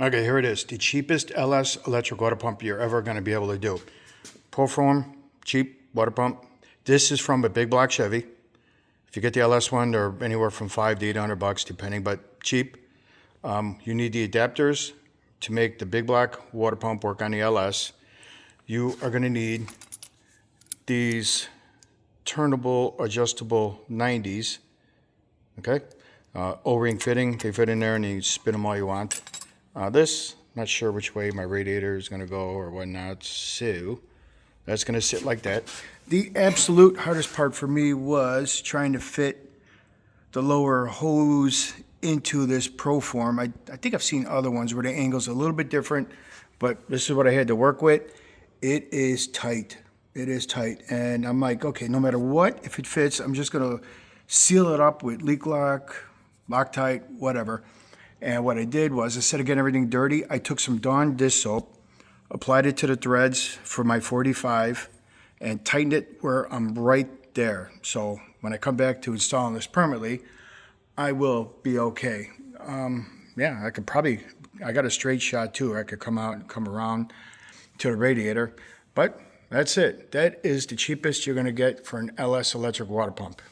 Okay, here it is. The cheapest LS electric water pump you're ever going to be able to do. Proform, cheap water pump. This is from a big block Chevy. If you get the LS one, they're anywhere from $500 to $800 depending, but cheap. You need the adapters to make the big block water pump work on the LS. You are going to need these turnable, adjustable 90s. Okay, O-ring fitting. They fit in there and you spin them all you want. This, not sure which way my radiator is going to go or whatnot, so that's going to sit like that. The absolute hardest part for me was trying to fit the lower hose into this Proform. I think I've seen other ones where the angle's a little bit different, but this is what I had to work with. It is tight. It is tight. And I'm like, okay, no matter what, if it fits, I'm just going to seal it up with leak lock, Loctite, whatever. And what I did was, instead of getting everything dirty, I took some Dawn dish soap, applied it to the threads for my 45, and tightened it where I'm right there. So when I come back to installing this permanently, I will be okay. Yeah, I got a straight shot too. I could come out and come around to the radiator. But that's it. That is the cheapest you're going to get for an LS electric water pump.